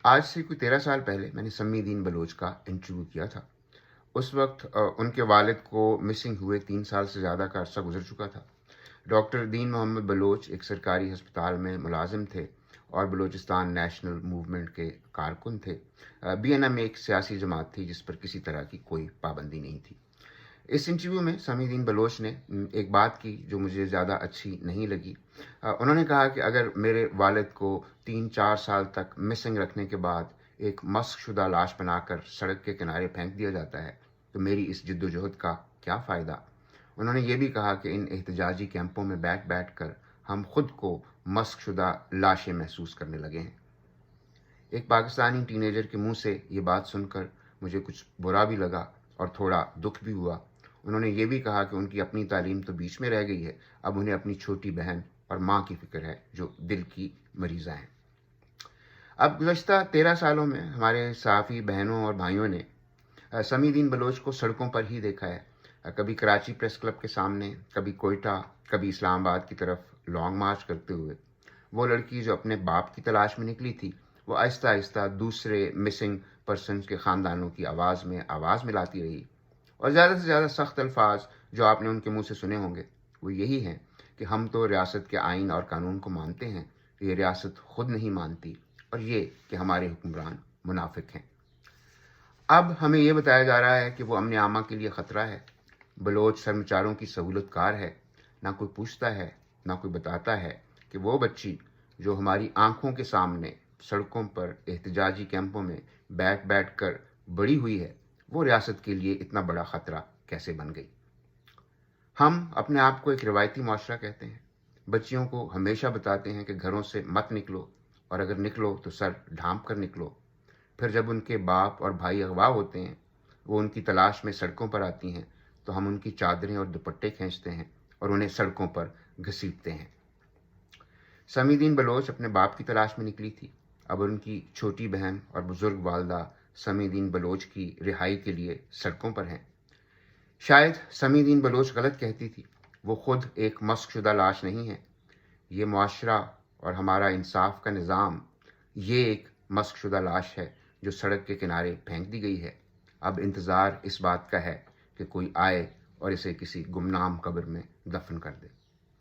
آج سے کوئی 13 سال پہلے میں نے سمی دین بلوچ کا انٹرویو کیا تھا۔ اس وقت ان کے والد کو مسنگ ہوئے 3 سال سے زیادہ کا عرصہ گزر چکا تھا۔ ڈاکٹر دین محمد بلوچ ایک سرکاری ہسپتال میں ملازم تھے اور بلوچستان نیشنل موومنٹ کے کارکن تھے۔ بی این ایم ایک سیاسی جماعت تھی جس پر کسی طرح کی کوئی پابندی نہیں تھی۔ اس انٹرویو میں سمی دین بلوچ نے ایک بات کی جو مجھے زیادہ اچھی نہیں لگی۔ انہوں نے کہا کہ اگر میرے والد کو 3-4 سال تک مسنگ رکھنے کے بعد ایک مسخ شدہ لاش بنا کر سڑک کے کنارے پھینک دیا جاتا ہے تو میری اس جد و جہد کا کیا فائدہ۔ انہوں نے یہ بھی کہا کہ ان احتجاجی کیمپوں میں بیٹھ کر ہم خود کو مسخ شدہ لاشیں محسوس کرنے لگے ہیں۔ ایک پاکستانی ٹین ایجر کے منہ سے یہ بات سن کر مجھے کچھ برا بھی لگا اور تھوڑا دکھ بھی ہوا۔ انہوں نے یہ بھی کہا کہ ان کی اپنی تعلیم تو بیچ میں رہ گئی ہے، اب انہیں اپنی چھوٹی بہن اور ماں کی فکر ہے جو دل کی مریضہ ہیں۔ اب گزشتہ 13 سالوں میں ہمارے صحافی بہنوں اور بھائیوں نے سمی دین بلوچ کو سڑکوں پر ہی دیکھا ہے، کبھی کراچی پریس کلب کے سامنے، کبھی کوئٹہ، کبھی اسلام آباد کی طرف لانگ مارچ کرتے ہوئے۔ وہ لڑکی جو اپنے باپ کی تلاش میں نکلی تھی وہ آہستہ آہستہ دوسرے مسنگ پرسنز کے خاندانوں کی آواز میں آواز ملاتی رہی، اور زیادہ سے زیادہ سخت الفاظ جو آپ نے ان کے منہ سے سنے ہوں گے وہ یہی ہیں کہ ہم تو ریاست کے آئین اور قانون کو مانتے ہیں، یہ ریاست خود نہیں مانتی، اور یہ کہ ہمارے حکمران منافق ہیں۔ اب ہمیں یہ بتایا جا رہا ہے کہ وہ امن عامہ کے لیے خطرہ ہے، بلوچ سرمچاروں کی سہولت کار ہے۔ نہ کوئی پوچھتا ہے، نہ کوئی بتاتا ہے کہ وہ بچی جو ہماری آنکھوں کے سامنے سڑکوں پر احتجاجی کیمپوں میں بیٹھ کر بڑی ہوئی ہے، وہ ریاست کے لیے اتنا بڑا خطرہ کیسے بن گئی۔ ہم اپنے آپ کو ایک روایتی معاشرہ کہتے ہیں، بچیوں کو ہمیشہ بتاتے ہیں کہ گھروں سے مت نکلو، اور اگر نکلو تو سر ڈھانپ کر نکلو۔ پھر جب ان کے باپ اور بھائی اغوا ہوتے ہیں، وہ ان کی تلاش میں سڑکوں پر آتی ہیں، تو ہم ان کی چادریں اور دوپٹے کھینچتے ہیں اور انہیں سڑکوں پر گھسیٹتے ہیں۔ سمی دین بلوچ اپنے باپ کی تلاش میں نکلی تھی، اب ان کی چھوٹی بہن اور بزرگ والدہ سمی دین بلوچ کی رہائی کے لیے سڑکوں پر ہیں۔ شاید سمی دین بلوچ غلط کہتی تھی، وہ خود ایک مسخ شدہ لاش نہیں ہے۔ یہ معاشرہ اور ہمارا انصاف کا نظام یہ ایک مسخ شدہ لاش ہے جو سڑک کے کنارے پھینک دی گئی ہے۔ اب انتظار اس بات کا ہے کہ کوئی آئے اور اسے کسی گمنام قبر میں دفن کر دے۔